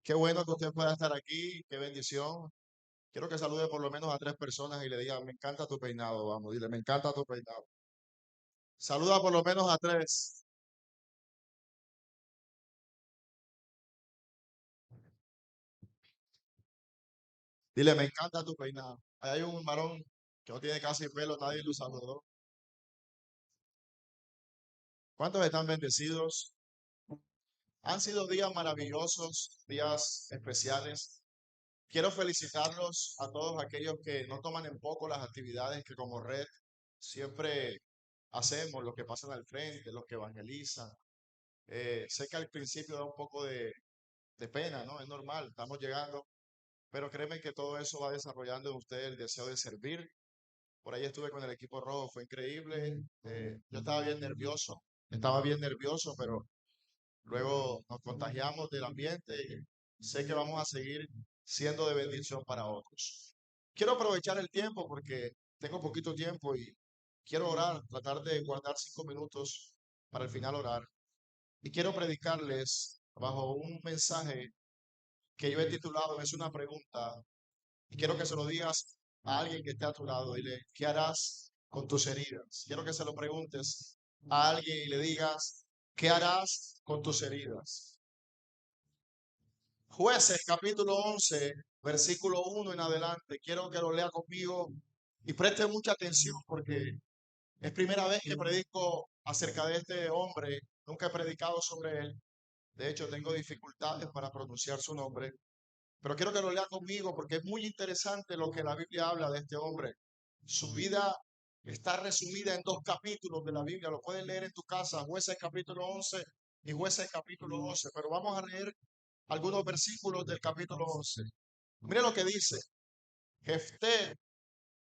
Qué bueno que usted pueda estar aquí, qué bendición. Quiero que salude por lo menos a tres personas y le diga, me encanta tu peinado, vamos, dile, me encanta tu peinado. Saluda por lo menos a tres. Dile, me encanta tu peinado. Ahí hay un varón que no tiene casi pelo, nadie lo saludó. ¿Cuántos están bendecidos? Han sido días maravillosos, días especiales. Quiero felicitarlos a todos aquellos que no toman en poco las actividades que como red siempre hacemos, los que pasan al frente, los que evangelizan. Sé que al principio da un poco de pena, ¿no? Es normal, estamos llegando, pero créeme que todo eso va desarrollando en usted el deseo de servir. Por ahí estuve con el equipo rojo, fue increíble. Yo estaba bien nervioso, pero luego nos contagiamos del ambiente y sé que vamos a seguir siendo de bendición para otros. Quiero aprovechar el tiempo porque tengo poquito tiempo y quiero orar, tratar de guardar 5 minutos para el final orar. Y quiero predicarles bajo un mensaje que yo he titulado, es una pregunta, y quiero que se lo digas a alguien que esté a tu lado. Dile, ¿qué harás con tus heridas? Quiero que se lo preguntes a alguien y le digas, ¿qué harás con tus heridas? Jueces capítulo 11 versículo 1 en adelante. Quiero que lo lea conmigo y preste mucha atención porque es primera vez que predico acerca de este hombre. Nunca he predicado sobre él. De hecho, tengo dificultades para pronunciar su nombre, pero quiero que lo lea conmigo porque es muy interesante lo que la Biblia habla de este hombre. Su vida está resumida en dos capítulos de la Biblia. Lo puedes leer en tu casa, Jueces capítulo 11 y Jueces capítulo 12. Pero vamos a leer algunos versículos del capítulo 11. Mire lo que dice. Jefté,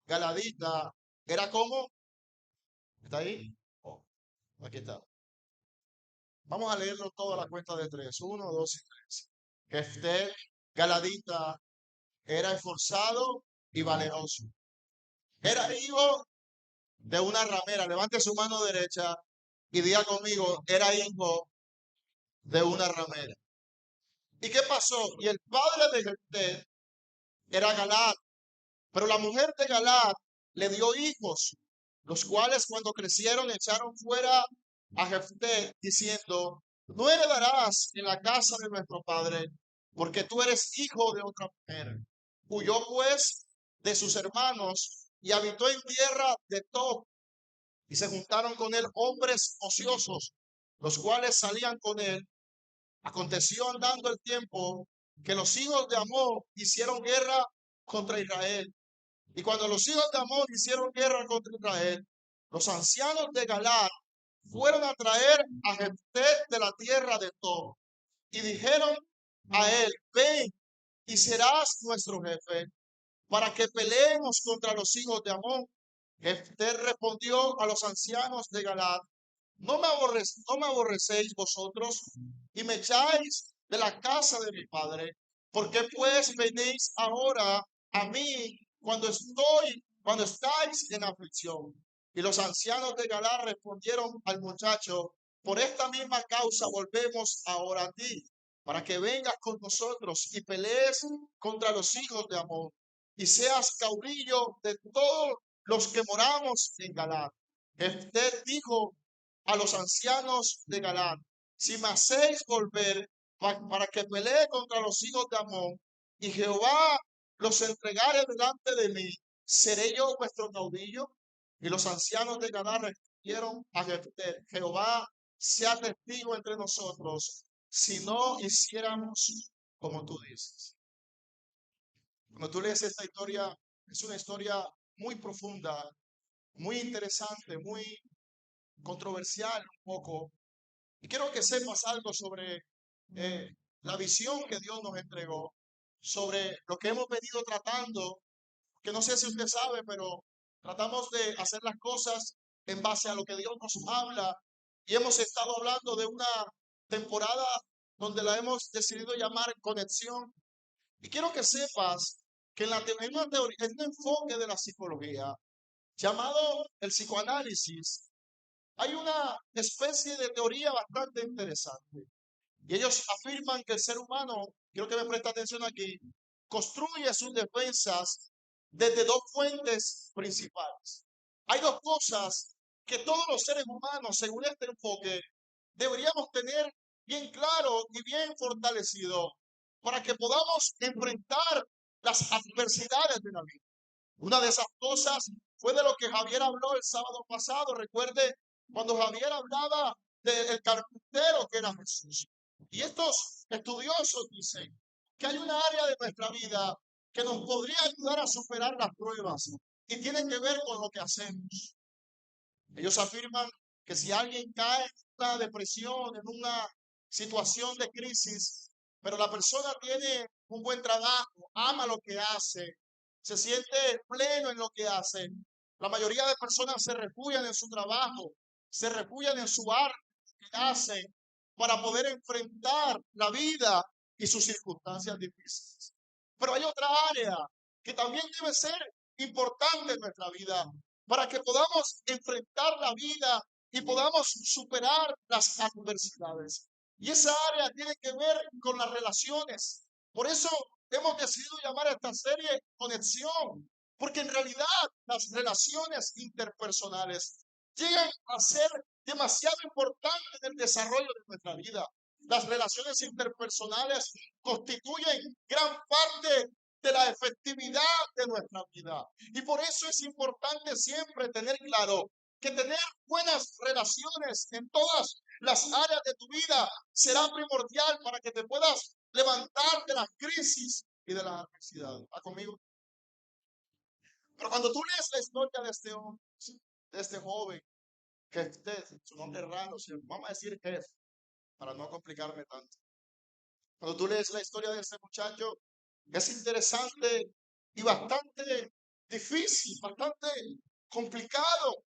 Galadita, era como, ¿está ahí? Oh, aquí está. Vamos a leerlo todo a la cuenta de tres. Uno, dos y tres. Jefté, Galadita, era esforzado y valeroso. Era hijo de una ramera. Levante su mano derecha y diga conmigo, era hijo de una ramera. ¿Y qué pasó? Y el padre de Jefté era Galaad, pero la mujer de Galaad le dio hijos, los cuales cuando crecieron echaron fuera a Jefté, diciendo, no heredarás en la casa de nuestro padre, porque tú eres hijo de otra mujer. Huyó pues de sus hermanos y habitó en tierra de Tob, y se juntaron con él hombres ociosos, los cuales salían con él. Aconteció andando el tiempo que los hijos de Amón hicieron guerra contra Israel. Y cuando los hijos de Amón hicieron guerra contra Israel, los ancianos de Galaad fueron a traer a Jefté de la tierra de Tob y dijeron a él, ven y serás nuestro jefe para que peleemos contra los hijos de Amón. Jefté respondió a los ancianos de Galaad, no me aborrecéis vosotros y me echáis de la casa de mi padre. ¿Por qué pues venís ahora a mí cuando estáis en aflicción? Y los ancianos de Galá respondieron al muchacho, por esta misma causa volvemos ahora a ti, para que vengas con nosotros y pelees contra los hijos de Amón y seas caudillo de todos los que moramos en Galá. Jefté dijo a los ancianos de Galaad, si me hacéis volver para que pelee contra los hijos de Amón, y Jehová los entregare delante de mí, ¿seré yo vuestro caudillo? Y los ancianos de Galaad respondieron a Jefté, Jehová sea testigo entre nosotros, si no hiciéramos como tú dices. Cuando tú lees esta historia, es una historia muy profunda, muy interesante, muy controversial un poco. Y quiero que sepas algo sobre eh, la visión que Dios nos entregó, sobre lo que hemos venido tratando, que no sé si usted sabe, pero tratamos de hacer las cosas en base a lo que Dios nos habla. Y hemos estado hablando de una temporada donde la hemos decidido llamar conexión. Y quiero que sepas que en una teoría, en un enfoque de la psicología llamado el psicoanálisis, hay una especie de teoría bastante interesante. Y ellos afirman que el ser humano quiero que me preste atención aquí, construye sus defensas desde dos fuentes principales. Hay dos cosas que todos los seres humanos, según este enfoque, deberíamos tener bien claro y bien fortalecido para que podamos enfrentar las adversidades de la vida. Una de esas cosas fue de lo que Javier habló el sábado pasado. Recuerde cuando Javier hablaba del carpintero que era Jesús. Y estos estudiosos dicen que hay una área de nuestra vida que nos podría ayudar a superar las pruebas y tiene que ver con lo que hacemos. Ellos afirman que si alguien cae en una depresión, en una situación de crisis, pero la persona tiene un buen trabajo, ama lo que hace, se siente pleno en lo que hace, la mayoría de personas se refugian en su trabajo, se refugian en su arte que hacen para poder enfrentar la vida y sus circunstancias difíciles. Pero hay otra área que también debe ser importante en nuestra vida para que podamos enfrentar la vida y podamos superar las adversidades. Y esa área tiene que ver con las relaciones. Por eso hemos decidido llamar a esta serie Conexión, porque en realidad las relaciones interpersonales llegan a ser demasiado importantes en el desarrollo de nuestra vida. Las relaciones interpersonales constituyen gran parte de la efectividad de nuestra vida. Y por eso es importante siempre tener claro que tener buenas relaciones en todas las áreas de tu vida será primordial para que te puedas levantar de las crisis y de las adversidades. ¿Va conmigo? Pero cuando tú lees la historia de este hombre, de este joven, que su nombre es raro, vamos a decir que es, para no complicarme tanto. Cuando tú lees la historia de este muchacho, es interesante y bastante difícil, bastante complicado.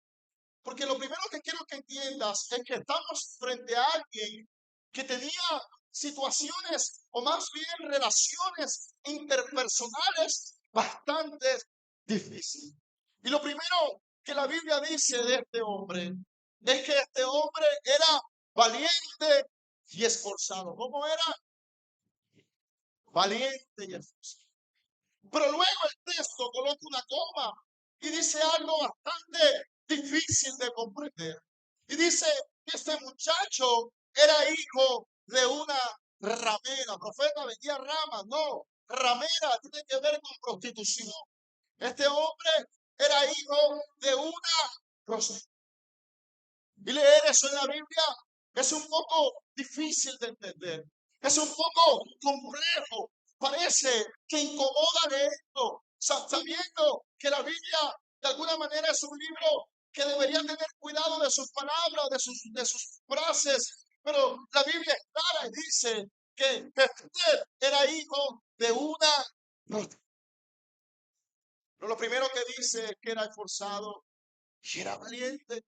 Porque lo primero que quiero que entiendas es que estamos frente a alguien que tenía situaciones o más bien relaciones interpersonales bastante difíciles. Y lo primero que la Biblia dice de este hombre es que este hombre era valiente y esforzado. ¿Cómo era? Valiente y esforzado. Pero luego el texto coloca una coma y dice algo bastante difícil de comprender. Y dice que este muchacho era hijo de una ramera. Profeta, vendía ramas. No, ramera tiene que ver con prostitución. Este hombre era hijo de una prostituta. Y leer eso en la Biblia es un poco difícil de entender. Es un poco complejo. Parece que incomoda de esto, sabiendo que la Biblia de alguna manera es un libro que debería tener cuidado de sus palabras, de sus frases. Pero la Biblia es clara y dice que Jefté era hijo de una prostituta. Pero lo primero que dice es que era esforzado y era valiente.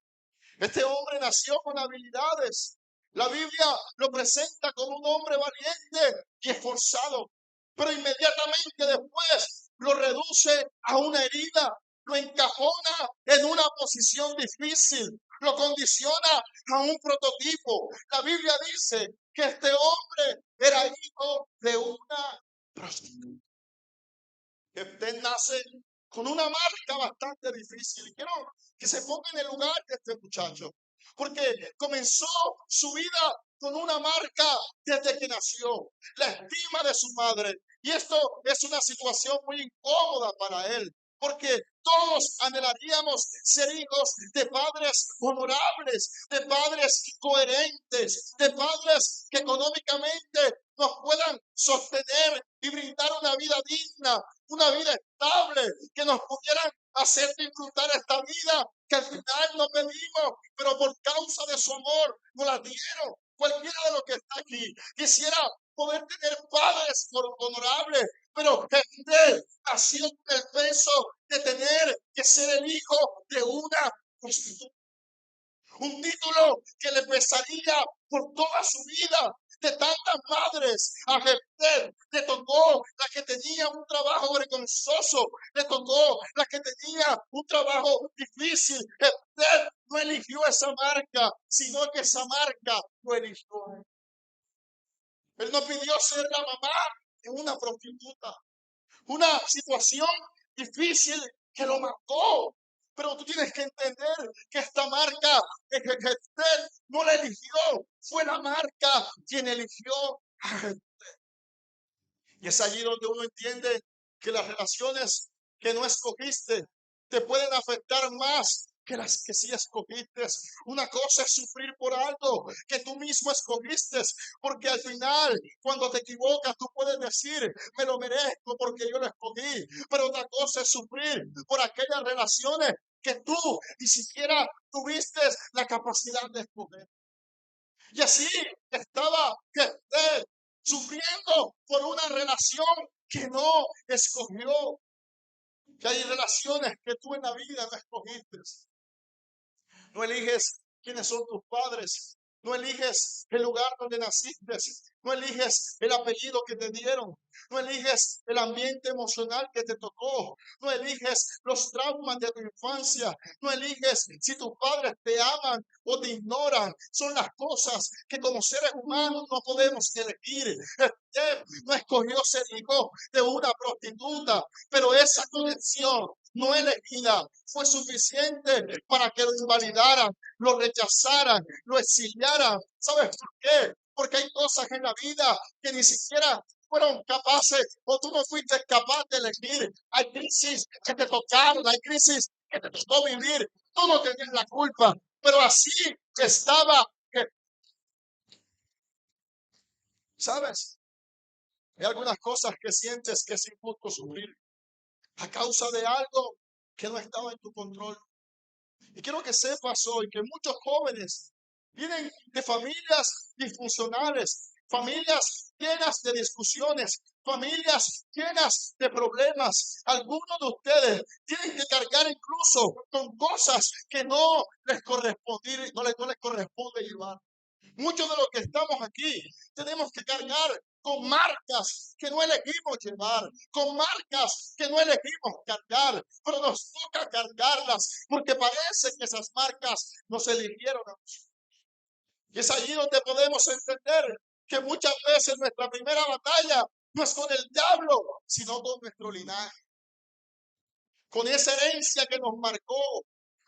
Este hombre nació con habilidades. La Biblia lo presenta como un hombre valiente y esforzado, pero inmediatamente después lo reduce a una herida, lo encajona en una posición difícil, lo condiciona a un prototipo. La Biblia dice que este hombre era hijo de una prostituta. Que usted nace con una marca bastante difícil. Y quiero que se ponga en el lugar de este muchacho, porque comenzó su vida con una marca desde que nació, la estima de su madre. Y esto es una situación muy incómoda para él, porque todos anhelaríamos ser hijos de padres honorables, de padres coherentes, de padres que económicamente nos puedan sostener y brindar una vida digna, una vida estable, que nos pudieran hacer disfrutar esta vida que al final no pedimos, pero por causa de su amor nos la dieron. Cualquiera de los que está aquí quisiera poder tener padres honorables, pero Jefté nació con el peso de tener que ser el hijo de una prostituta. Un título que le pesaría por toda su vida. De tantas madres, a Jefté le tocó la que tenía un trabajo vergonzoso, le tocó la que tenía un trabajo difícil. Jefté no eligió esa marca, sino que esa marca lo eligió. Él no pidió ser la mamá en una prostituta. Una situación difícil que lo marcó. Pero tú tienes que entender que esta marca que usted no la eligió, fue la marca quien eligió a él. Y es allí donde uno entiende que las relaciones que no escogiste te pueden afectar más que las que sí escogiste. Una cosa es sufrir por algo que tú mismo escogiste, porque al final, cuando te equivocas, tú puedes decir, me lo merezco porque yo lo escogí. Pero otra cosa es sufrir por aquellas relaciones que tú ni siquiera tuviste la capacidad de escoger. Y así estaba sufriendo por una relación que no escogió. Que hay relaciones que tú en la vida no escogiste. No eliges quiénes son tus padres. No eliges el lugar donde naciste. No eliges el apellido que te dieron. No eliges el ambiente emocional que te tocó. No eliges los traumas de tu infancia. No eliges si tus padres te aman o te ignoran. Son las cosas que como seres humanos no podemos elegir. No escogió ser hijo de una prostituta, pero esa conexión no elegida fue suficiente para que lo invalidaran, lo rechazaran, lo exiliaran. ¿Sabes por qué? Porque hay cosas en la vida que ni siquiera fueron capaces o tú no fuiste capaz de elegir. Hay crisis que te tocaron, hay crisis que te tocó vivir. Tú no tenías la culpa, pero así estaba. ¿Sabes? Hay algunas cosas que sientes que es injusto sufrir a causa de algo que no estaba en tu control. Y quiero que sepas hoy que muchos jóvenes vienen de familias disfuncionales, familias llenas de discusiones, familias llenas de problemas. Algunos de ustedes tienen que cargar incluso con cosas que no les corresponde, no les corresponde llevar. Muchos de los que estamos aquí tenemos que cargar con marcas que no elegimos llevar, con marcas que no elegimos cargar, pero nos toca cargarlas porque parece que esas marcas nos eligieron a nosotros. Y es allí donde podemos entender que muchas veces nuestra primera batalla no es con el diablo, sino con nuestro linaje, con esa herencia que nos marcó,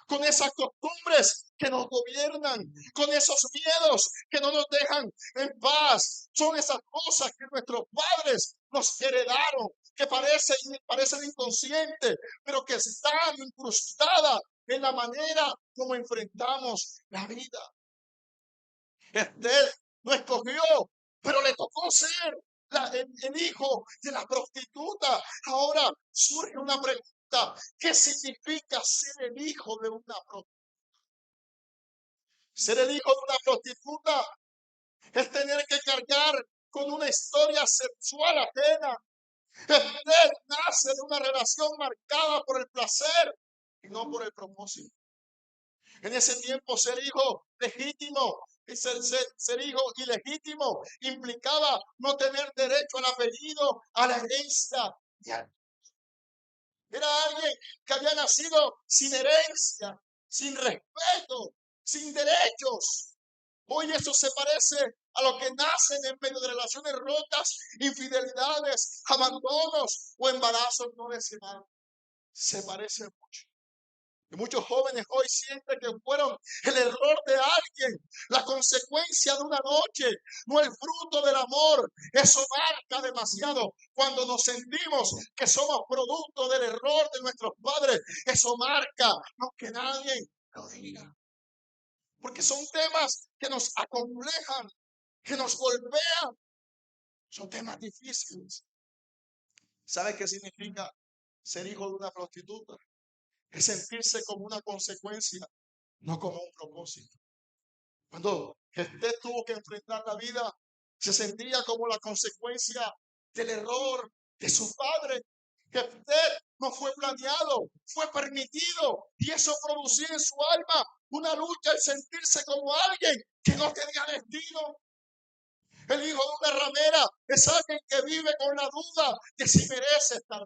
con esas costumbres que nos gobiernan, con esos miedos que no nos dejan en paz. Son esas cosas que nuestros padres nos heredaron, que parecen inconscientes, pero que están incrustadas en la manera como enfrentamos la vida. Esther no escogió, pero le tocó ser el hijo de la prostituta. Ahora surge una pregunta: ¿qué significa ser el hijo de una prostituta? Ser el hijo de una prostituta es tener que cargar con una historia sexual ajena. Esther nace de una relación marcada por el placer y no por el propósito. En ese tiempo ser hijo legítimo y ser hijo ilegítimo implicaba no tener derecho al apellido, a la herencia. Era alguien que había nacido sin herencia, sin respeto, sin derechos. Hoy eso se parece a lo que nacen en medio de relaciones rotas, infidelidades, abandonos o embarazos no deseados. Se parece mucho. Y muchos jóvenes hoy sienten que fueron el error de alguien, la consecuencia de una noche, no el fruto del amor. Eso marca demasiado. Cuando nos sentimos que somos producto del error de nuestros padres, eso marca, aunque nadie lo diga. Porque son temas que nos acomplejan, que nos golpean. Son temas difíciles. ¿Sabe qué significa ser hijo de una prostituta? Es sentirse como una consecuencia, no como un propósito. Cuando Jesús tuvo que enfrentar la vida, se sentía como la consecuencia del error de su padre. Jesús no fue planeado, fue permitido, y eso producía en su alma una lucha, el sentirse como alguien que no tenía destino. El hijo de una ramera es alguien que vive con la duda de si merece estar.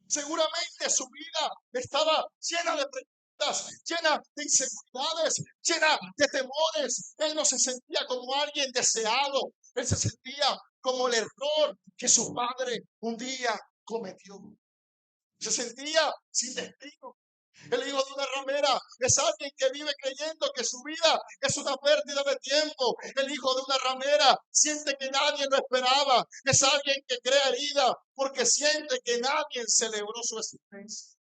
Seguramente su vida estaba llena de preguntas, llena de inseguridades, llena de temores. Él no se sentía como alguien deseado, él se sentía como el error que su padre un día cometió. Se sentía sin destino. El hijo de una ramera es alguien que vive creyendo que su vida es una pérdida de tiempo. El hijo de una ramera siente que nadie lo esperaba. Es alguien que crea herida porque siente que nadie celebró su existencia.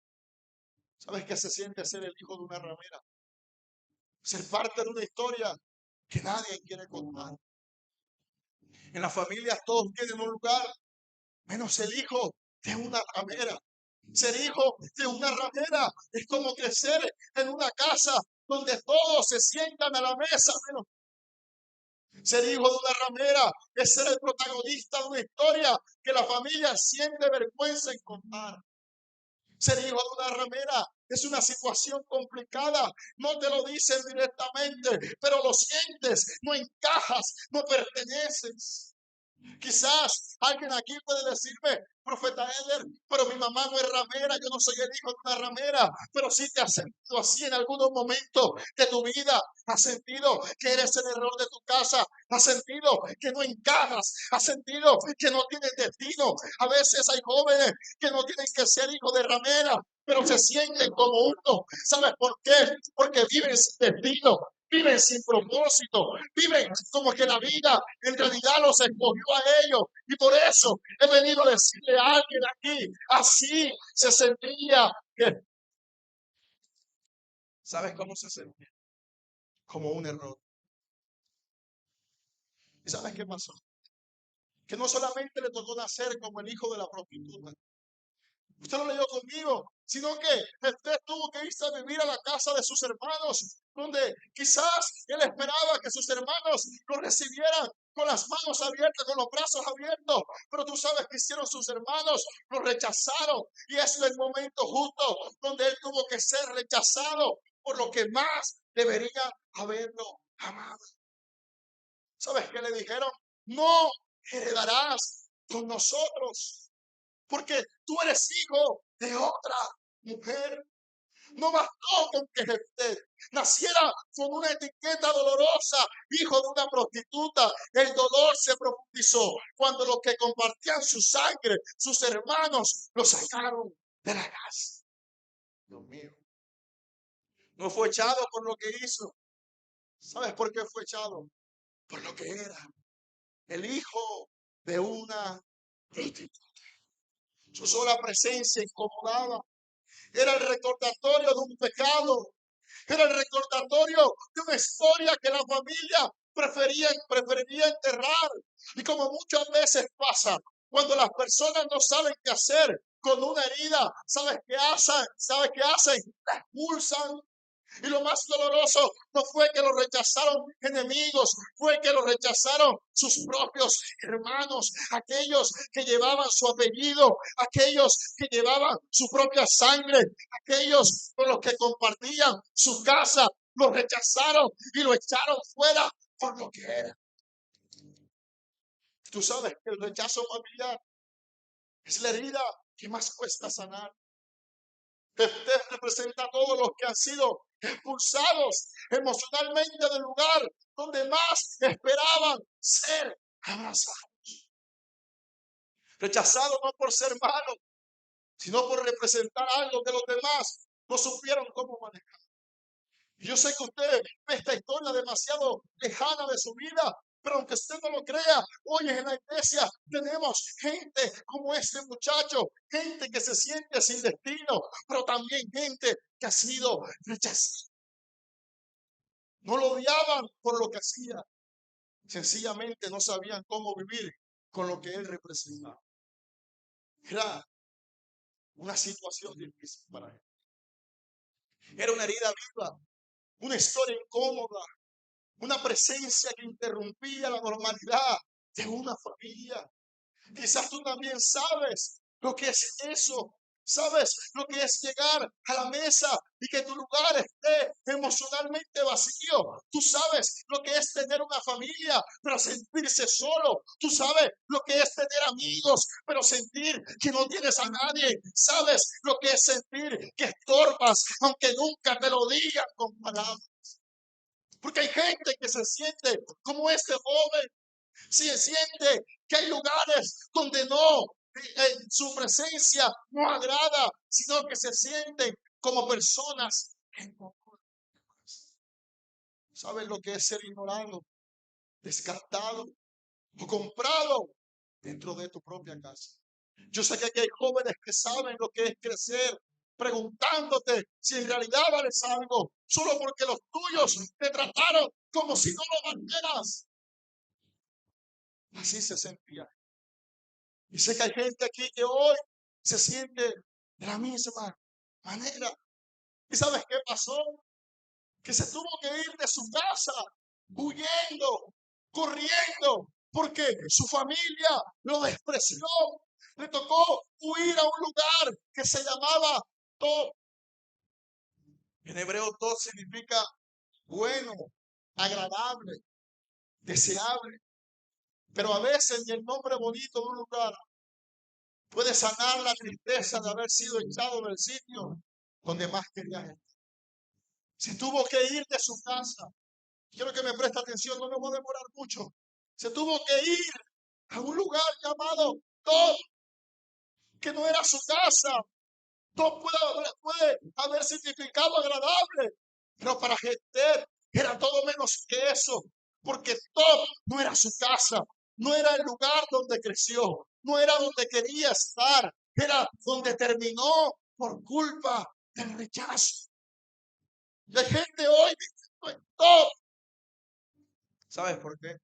¿Sabes qué se siente ser el hijo de una ramera? Ser parte de una historia que nadie quiere contar. En las familias todos tienen un lugar, menos el hijo de una ramera. Ser hijo de una ramera es como crecer en una casa donde todos se sientan a la mesa, menos ser hijo de una ramera es ser el protagonista de una historia que la familia siente vergüenza en contar. Ser hijo de una ramera es una situación complicada. No te lo dicen directamente, pero lo sientes. No encajas, no perteneces. Quizás alguien aquí puede decirme, profeta Eder, pero mi mamá no es ramera, yo no soy el hijo de una ramera, pero sí te has sentido así en algunos momentos de tu vida. Has sentido que eres el error de tu casa, has sentido que no encajas, has sentido que no tienes destino. A veces hay jóvenes que no tienen que ser hijos de ramera, pero se sienten como uno. ¿Sabes por qué? Porque viven sin destino. Viven sin propósito, viven como que la vida en realidad los escogió a ellos. Y por eso he venido a decirle a alguien aquí, así se sentía. ¿Sabes cómo se sentía? Como un error. ¿Y sabes qué pasó? Que no solamente le tocó nacer como el hijo de la prostituta. Usted lo leyó conmigo, sino que usted tuvo que irse a vivir a la casa de sus hermanos, donde quizás él esperaba que sus hermanos lo recibieran con las manos abiertas, con los brazos abiertos, pero tú sabes que hicieron sus hermanos, lo rechazaron, y ese es el momento justo donde él tuvo que ser rechazado por lo que más debería haberlo amado. ¿Sabes qué le dijeron? No heredarás con nosotros, porque tú eres hijo de otra mujer. No bastó con que usted naciera con una etiqueta dolorosa, hijo de una prostituta. El dolor se profundizó cuando los que compartían su sangre, sus hermanos, lo sacaron de la casa. Dios mío. No fue echado por lo que hizo. ¿Sabes por qué fue echado? Por lo que era. El hijo de una prostituta. Su sola presencia incomodaba. Era el recordatorio de un pecado. Era el recordatorio de una historia que la familia preferiría enterrar. Y como muchas veces pasa, cuando las personas no saben qué hacer con una herida, ¿sabes qué hacen? ¿Sabes qué hacen? La expulsan. Y lo más doloroso no fue que lo rechazaron enemigos, fue que lo rechazaron sus propios hermanos, aquellos que llevaban su apellido, aquellos que llevaban su propia sangre, aquellos con los que compartían su casa, lo rechazaron y lo echaron fuera por lo que era. Tú sabes que el rechazo familiar es la herida que más cuesta sanar. Usted representa a todos los que han sido expulsados emocionalmente del lugar donde más esperaban ser abrazados. Rechazados no por ser malos, sino por representar algo que los demás no supieron cómo manejar. Y yo sé que usted ve esta historia demasiado lejana de su vida, pero aunque usted no lo crea, hoy en la iglesia tenemos gente como este muchacho, gente que se siente sin destino, pero también gente que ha sido rechazada. No lo odiaban por lo que hacía, sencillamente no sabían cómo vivir con lo que él representaba. Era una situación difícil para él. Era una herida viva, una historia incómoda, una presencia que interrumpía la normalidad de una familia. Quizás tú también sabes lo que es eso. Sabes lo que es llegar a la mesa y que tu lugar esté emocionalmente vacío. Tú sabes lo que es tener una familia, pero sentirse solo. Tú sabes lo que es tener amigos, pero sentir que no tienes a nadie. Sabes lo que es sentir que estorbas, aunque nunca te lo digan con palabras. Porque hay gente que se siente como este joven. Si siente que hay lugares donde no, su presencia no agrada, sino que se sienten como personas que no. ¿Sabes lo que es ser ignorado, descartado o comprado dentro de tu propia casa? Yo sé que aquí hay jóvenes que saben lo que es crecer preguntándote si en realidad vales algo, solo porque los tuyos te trataron como si no lo valieras. Así se sentía. Y sé que hay gente aquí que hoy se siente de la misma manera. ¿Y sabes qué pasó? Que se tuvo que ir de su casa huyendo, corriendo, porque su familia lo despreció. Le tocó huir a un lugar que se llamaba Tob. En hebreo Tob significa bueno, agradable, deseable. Pero a veces el nombre bonito de un lugar puede sanar la tristeza de haber sido echado del sitio donde más quería estar. Se tuvo que ir de su casa. Quiero que me preste atención, no me voy a demorar mucho. Se tuvo que ir a un lugar llamado Tob, que no era su casa. Tob puede haber significado agradable, pero para Gester era todo menos que eso, porque Tob no era su casa, no era el lugar donde creció, no era donde quería estar, era donde terminó por culpa del rechazo. Y hay gente hoy viviendo en Tob. ¿Sabes por qué?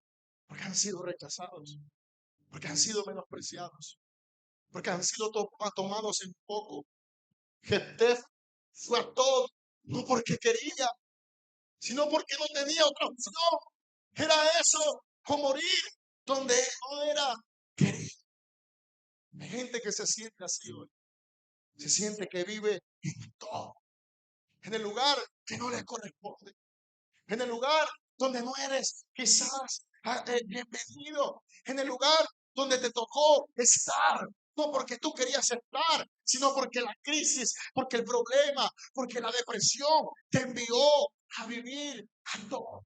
Porque han sido rechazados, porque han sido menospreciados, porque han sido tomados en poco. Jefté fue a Tob no porque quería, sino porque no tenía otra opción. Era eso o morir donde no era querido. Hay gente que se siente así hoy, se siente que vive en todo, en el lugar que no le corresponde, en el lugar donde no eres quizás bienvenido, en el lugar donde te tocó estar, no porque tú querías estar, sino porque la crisis, porque el problema, porque la depresión te envió a vivir a todo.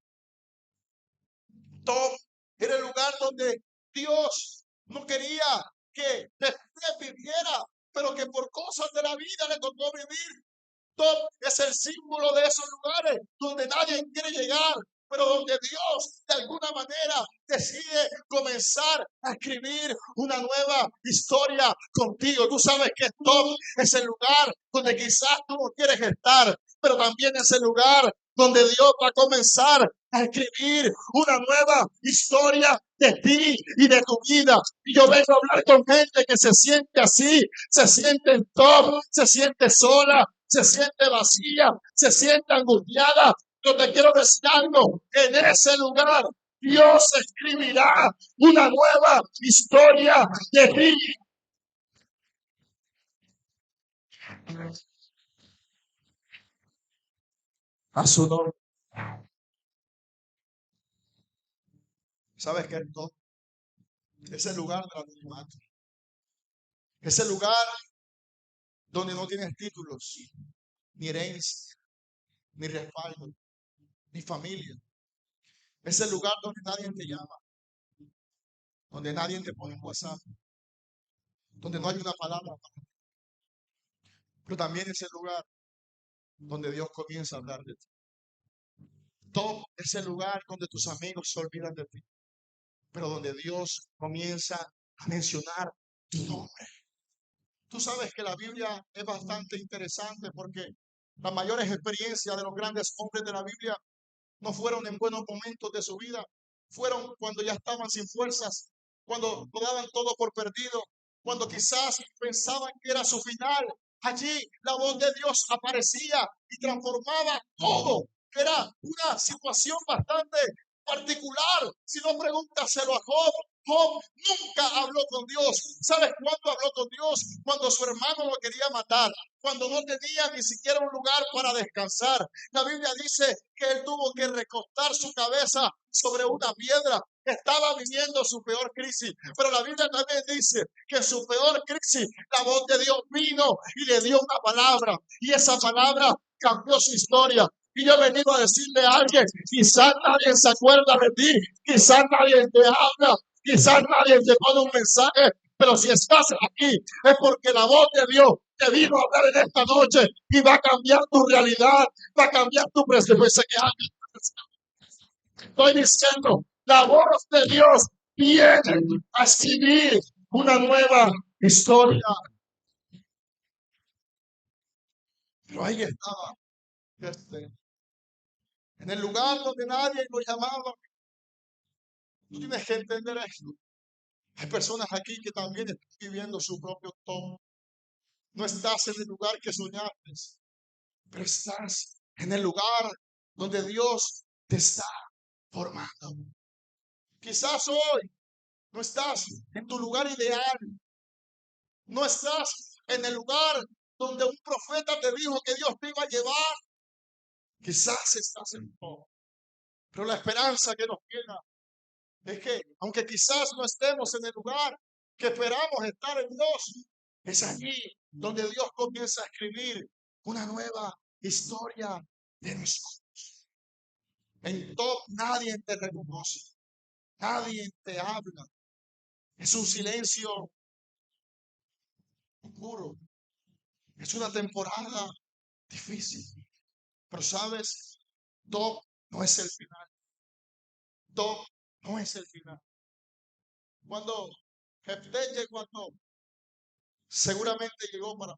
Todo era el lugar donde Dios no quería que usted viviera, pero que por cosas de la vida le tocó vivir. Top es el símbolo de esos lugares donde nadie quiere llegar, pero donde Dios de alguna manera decide comenzar a escribir una nueva historia contigo. Tú sabes que Top es el lugar donde quizás tú no quieres estar, pero también es el lugar donde Dios va a comenzar a escribir una nueva historia de ti y de tu vida. Y yo vengo a hablar con gente que se siente así, se siente en top, se siente sola, se siente vacía, se siente angustiada. Yo te quiero decir algo, en ese lugar Dios escribirá una nueva historia de ti. A su nombre. ¿Sabes qué es todo? Es el lugar del anonimato. Es el lugar donde no tienes títulos, ni herencia, ni respaldo, ni familia. Es el lugar donde nadie te llama, donde nadie te pone en WhatsApp, donde no hay una palabra. Pero también es el lugar donde Dios comienza a hablar de ti. Todo es el lugar donde tus amigos se olvidan de ti, pero donde Dios comienza a mencionar tu nombre. Tú sabes que la Biblia es bastante interesante porque las mayores experiencias de los grandes hombres de la Biblia no fueron en buenos momentos de su vida, fueron cuando ya estaban sin fuerzas, cuando lo daban todo por perdido, cuando quizás pensaban que era su final. Allí la voz de Dios aparecía y transformaba todo. Era una situación bastante particular. Si no, pregúntaselo a Job. Job nunca habló con Dios. ¿Sabes cuándo habló con Dios? Cuando su hermano lo quería matar, cuando no tenía ni siquiera un lugar para descansar. La Biblia dice que él tuvo que recostar su cabeza sobre una piedra. Estaba viviendo su peor crisis, pero la Biblia también dice que en su peor crisis la voz de Dios vino y le dio una palabra, y esa palabra cambió su historia. Y yo he venido a decirle a alguien, quizás nadie se acuerda de ti, quizás nadie te habla, quizás nadie te pone un mensaje, pero si estás aquí es porque la voz de Dios te vino a hablar en esta noche y va a cambiar tu realidad, va a cambiar tu presencia. Estoy diciendo, la voz de Dios viene a escribir una nueva historia. Pero ahí estaba, en el lugar donde nadie lo llamaba. Tú tienes que entender esto. Hay personas aquí que también están viviendo su propio tono. No estás en el lugar que soñaste, pero estás en el lugar donde Dios te está formando. Quizás hoy no estás en tu lugar ideal. No estás en el lugar donde un profeta te dijo que Dios te iba a llevar. Quizás estás en todo. Pero la esperanza que nos queda es que, aunque quizás no estemos en el lugar que esperamos estar en Dios, es allí donde Dios comienza a escribir una nueva historia de nosotros. En todo nadie te reconoce, nadie te habla. Es un silencio oscuro. Es una temporada difícil. Pero sabes, todo no es el final. Todo no es el final. Cuando Jefté llegó a Top, seguramente llegó para.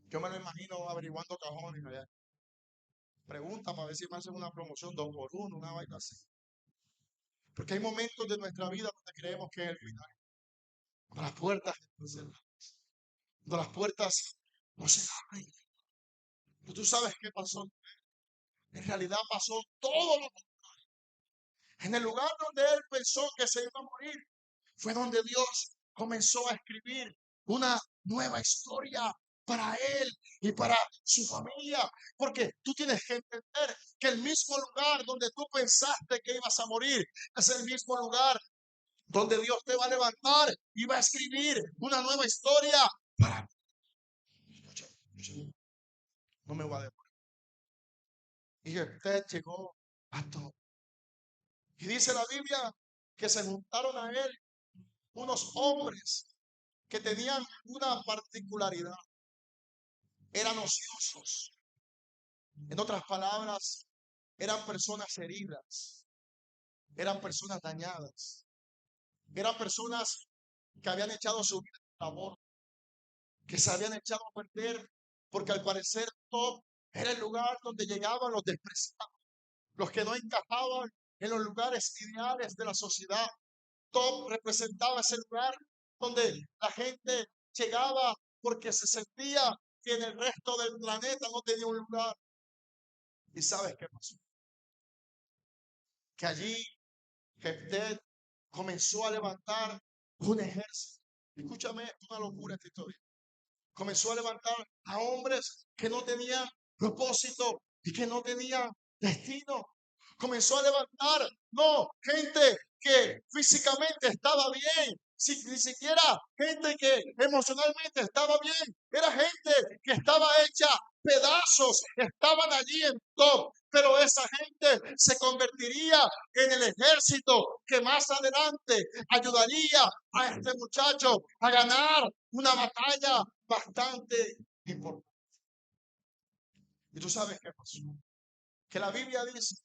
Yo me lo imagino averiguando cajones allá. Pregunta para ver si me hacen una promoción 2 por 1, una vaina así. Porque hay momentos de nuestra vida donde creemos que es el final. Cuando las puertas no se abren. Cuando las puertas no se abren. Pero tú sabes qué pasó. En realidad pasó todo lo que. En el lugar donde él pensó que se iba a morir, fue donde Dios comenzó a escribir una nueva historia para él y para su familia. Porque tú tienes que entender que el mismo lugar donde tú pensaste que ibas a morir es el mismo lugar donde Dios te va a levantar y va a escribir una nueva historia para ti. No me voy a demorar. Y usted llegó a todo. Y dice la Biblia que se juntaron a él unos hombres que tenían una particularidad. Eran ociosos. En otras palabras, eran personas heridas, eran personas dañadas, eran personas que habían echado su vida en labor, que se habían echado a perder, porque al parecer Top era el lugar donde llegaban los despreciados, los que no encajaban en los lugares ideales de la sociedad. Top representaba ese lugar donde la gente llegaba porque se sentía que en el resto del planeta no tenía un lugar. ¿Y sabes qué pasó? Que allí Jefté comenzó a levantar un ejército. Escúchame, es una locura esta historia. Comenzó a levantar a hombres que no tenían propósito y que no tenían destino. Comenzó a levantar, no, gente que físicamente estaba bien, ni siquiera gente que emocionalmente estaba bien, era gente que estaba hecha pedazos, estaban allí en Top, pero esa gente se convertiría en el ejército que más adelante ayudaría a este muchacho a ganar una batalla bastante importante. Y tú sabes qué pasó. Que la Biblia dice,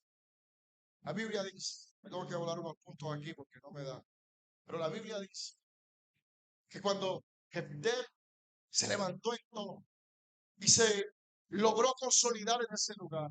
me tengo que volar unos puntos aquí porque no me da, pero la Biblia dice que cuando Jefté se levantó en todo y se logró consolidar en ese lugar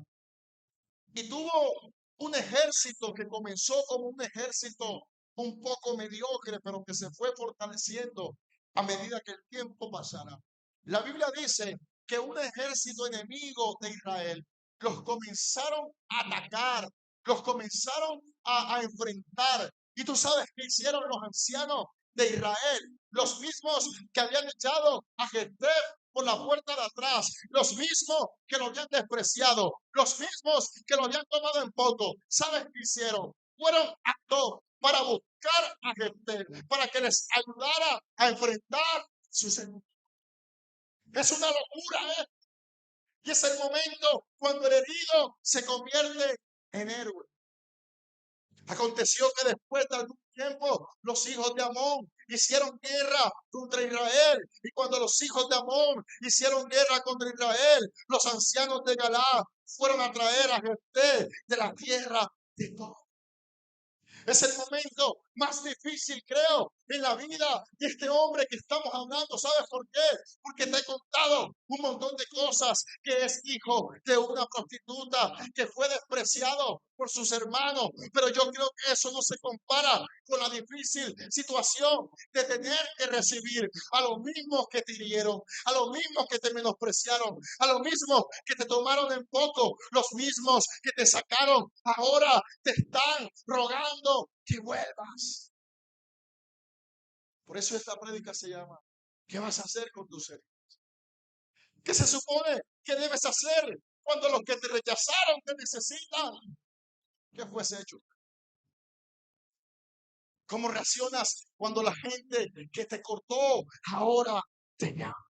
y tuvo un ejército que comenzó como un ejército un poco mediocre, pero que se fue fortaleciendo a medida que el tiempo pasara. La Biblia dice que un ejército enemigo de Israel los comenzaron a atacar, los comenzaron a enfrentar. Y tú sabes qué hicieron los ancianos de Israel, los mismos que habían echado a Jefté por la puerta de atrás, los mismos que lo habían despreciado, los mismos que lo habían tomado en poco. ¿Sabes qué hicieron? Fueron a Top para buscar a Jefté, para que les ayudara a enfrentar sus enemigos. Es una locura, ¿eh? Y es el momento cuando el herido se convierte en héroe. Aconteció que después de algún tiempo los hijos de Amón hicieron guerra contra Israel. Y cuando los hijos de Amón hicieron guerra contra Israel, los ancianos de Galaad fueron a traer a Jefté de la tierra de Tob. Es el momento más difícil, creo, en la vida de este hombre que estamos hablando. ¿Sabes por qué? Porque te he contado un montón de cosas, que es hijo de una prostituta, que fue despreciado por sus hermanos. Pero yo creo que eso no se compara con la difícil situación de tener que recibir a los mismos que te hirieron, a los mismos que te menospreciaron, a los mismos que te tomaron en poco, los mismos que te sacaron. Ahora te están rogando que vuelvas. Por eso esta prédica se llama ¿qué vas a hacer con tus heridas? ¿Qué se supone que debes hacer cuando los que te rechazaron te necesitan? ¿Qué fuese hecho? ¿Cómo reaccionas cuando la gente que te cortó ahora te llama?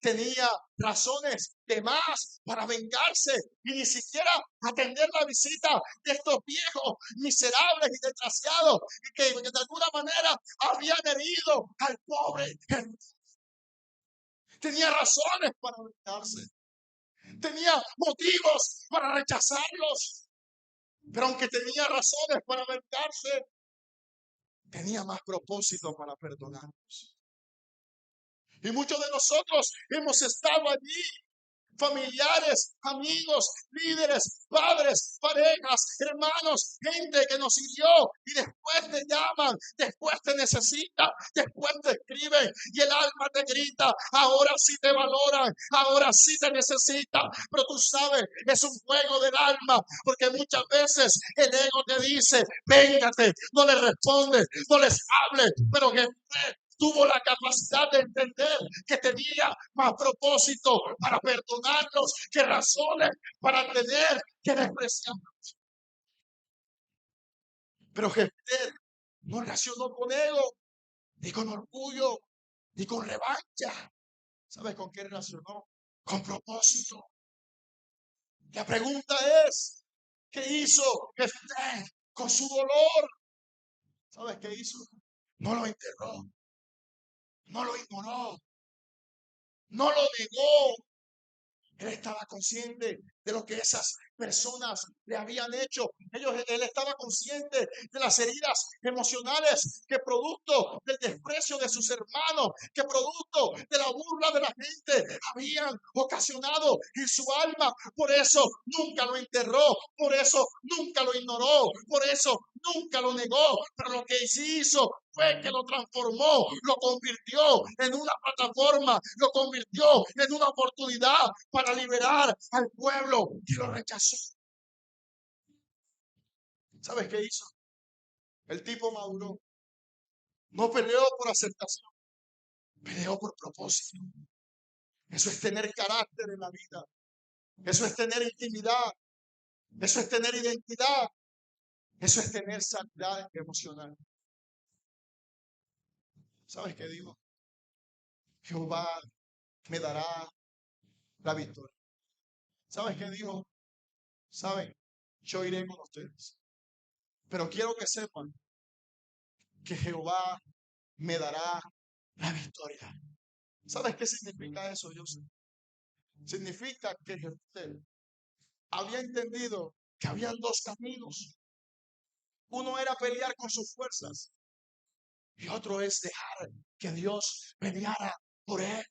Tenía razones de más para vengarse y ni siquiera atender la visita de estos viejos miserables y desgraciados y que de alguna manera habían herido al pobre. Tenía razones para vengarse, tenía motivos para rechazarlos, pero aunque tenía razones para vengarse, tenía más propósito para perdonarlos. Y muchos de nosotros hemos estado allí, familiares, amigos, líderes, padres, parejas, hermanos, gente que nos hirió y después te llaman, después te necesitan, después te escriben y el alma te grita, ahora sí te valoran, ahora sí te necesitan, pero tú sabes, es un juego del alma, porque muchas veces el ego te dice, véngate, no le respondes, no les hables, pero que tuvo la capacidad de entender que tenía más propósito para perdonarlos que razones para tener que despreciarlos. Pero Jefté no reaccionó con ego, ni con orgullo, ni con revancha. ¿Sabes con qué reaccionó? Con propósito. La pregunta es, ¿qué hizo Jefté con su dolor? ¿Sabes qué hizo? No lo enterró, no lo ignoró, no lo negó. Él estaba consciente de lo que esas personas le habían hecho. Él estaba consciente de las heridas emocionales que producto del desprecio de sus hermanos, que producto de la burla de la gente habían ocasionado en su alma. Por eso nunca lo enterró, por eso nunca lo ignoró, por eso nunca lo negó. Pero lo que sí hizo fue que lo transformó, lo convirtió en una plataforma, lo convirtió en una oportunidad para liberar al pueblo que lo rechazó. ¿Sabes qué hizo? El tipo maduró. No peleó por aceptación, peleó por propósito. Eso es tener carácter en la vida. Eso es tener intimidad. Eso es tener identidad. Eso es tener sanidad emocional. ¿Sabes qué digo? Jehová me dará la victoria. ¿Sabes qué digo? ¿Saben? Yo iré con ustedes. Pero quiero que sepan que Jehová me dará la victoria. ¿Sabes qué significa eso, José? Significa que Jefté había entendido que habían dos caminos. Uno era pelear con sus fuerzas y otro es dejar que Dios peleara por él.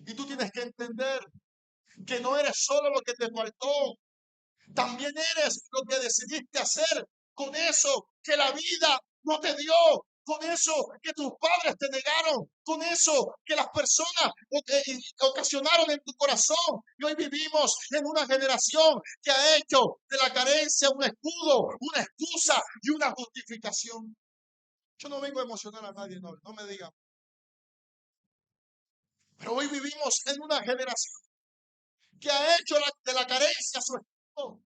Y tú tienes que entender que no eres solo lo que te faltó, también eres lo que decidiste hacer con eso que la vida no te dio, con eso que tus padres te negaron, con eso que las personas ocasionaron en tu corazón. Y hoy vivimos en una generación que ha hecho de la carencia un escudo, una excusa y una justificación. Yo no vengo a emocionar a nadie, no me digan. Pero hoy vivimos en una generación que ha hecho de la carencia su escudo,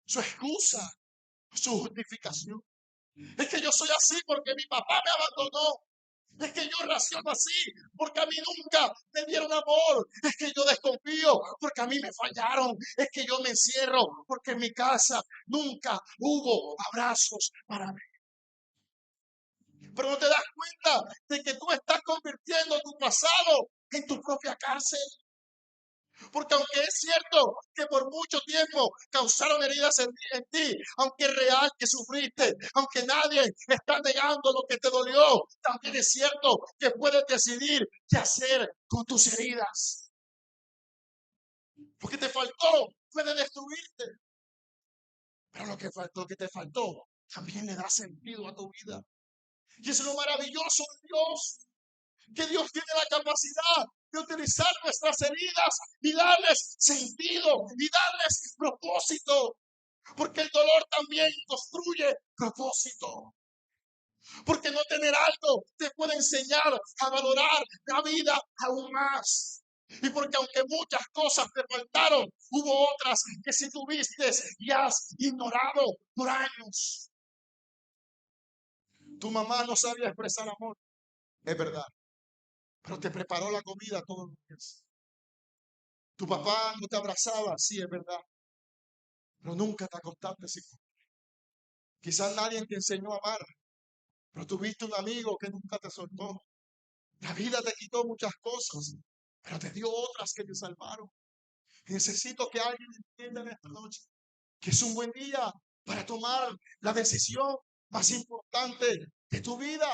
su excusa, su justificación. Es que yo soy así porque mi papá me abandonó. Es que yo reacciono así porque a mí nunca me dieron amor. Es que yo desconfío porque a mí me fallaron. Es que yo me encierro porque en mi casa nunca hubo abrazos para mí. Pero no te das cuenta de que tú estás convirtiendo tu pasado en tu propia cárcel. Porque aunque es cierto que por mucho tiempo causaron heridas en ti, aunque es real que sufriste, aunque nadie está negando lo que te dolió, también es cierto que puedes decidir qué hacer con tus heridas. Lo que te faltó puede destruirte, pero lo que te faltó también le da sentido a tu vida. Y es lo maravilloso de Dios, que Dios tiene la capacidad de utilizar nuestras heridas y darles sentido y darles propósito. Porque el dolor también construye propósito. Porque no tener algo te puede enseñar a valorar la vida aún más. Y porque aunque muchas cosas te faltaron, hubo otras que si tuviste y has ignorado por años. Tu mamá no sabía expresar amor, es verdad, pero te preparó la comida todos los días. Tu papá no te abrazaba, sí, es verdad, pero nunca te acostaste sin comer. Quizás nadie te enseñó a amar, pero tuviste un amigo que nunca te soltó. La vida te quitó muchas cosas, pero te dio otras que te salvaron. Y necesito que alguien entienda en esta noche que es un buen día para tomar la decisión más importante de tu vida.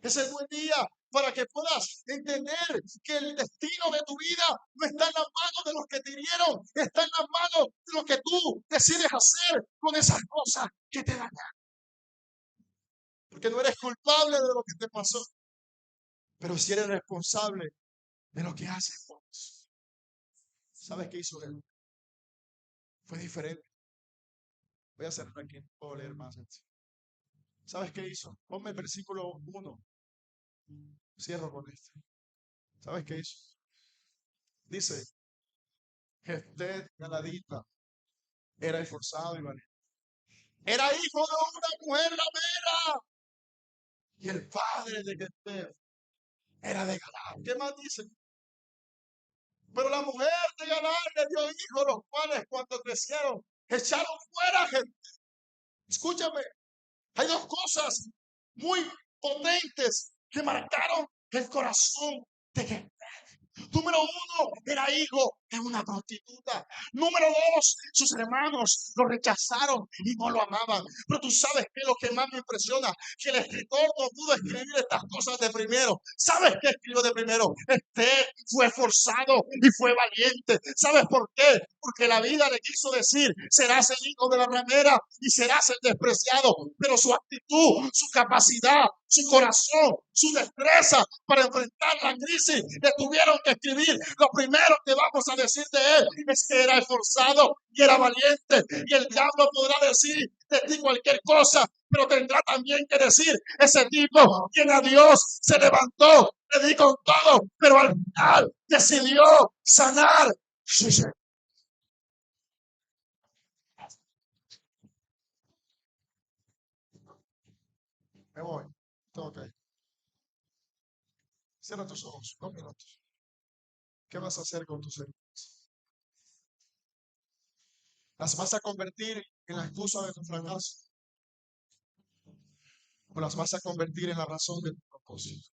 Es el buen día para que puedas entender que el destino de tu vida no está en las manos de los que te hirieron, está en las manos de lo que tú decides hacer con esas cosas que te dañan. Porque no eres culpable de lo que te pasó, pero sí eres responsable de lo que haces por eso. ¿Sabes qué hizo él? Fue diferente. Voy a cerrar aquí, no puedo leer más. ¿Sabes qué hizo? Ponme el versículo 1. Cierro con esto. ¿Sabes qué hizo? Dice, Jefté Galadita era esforzado y valiente. Era hijo de una mujer ramera. Y el padre de Jefté era de Galad. ¿Qué más dice? Pero la mujer de Galad le dio hijos, los cuales cuando crecieron echaron fuera a Jefté. Escúchame, hay dos cosas muy potentes que marcaron el corazón de Jefté. Número uno, era hijo de una prostituta. Número dos, sus hermanos lo rechazaron y no lo amaban. Pero tú sabes que lo que más me impresiona, que el escritor no pudo escribir estas cosas de primero. ¿Sabes qué escribió de primero? Este fue forzado y fue valiente. ¿Sabes por qué? Porque la vida le quiso decir, serás el hijo de la ramera y serás el despreciado. Pero su actitud, su capacidad, su corazón, su destreza para enfrentar la crisis, le tuvieron que escribir. Lo primero que vamos a decir de él es que era esforzado y era valiente. Y el diablo podrá decir de ti cualquier cosa, pero tendrá también que decir, ese tipo, quien a Dios se levantó, le di con todo, pero al final decidió sanar su ser. Me voy. Tengo que ir. Cierra tus ojos, 2 minutos. ¿Qué vas a hacer con tus heridas? ¿Las vas a convertir en la excusa de tu fracaso? ¿O las vas a convertir en la razón de tu propósito?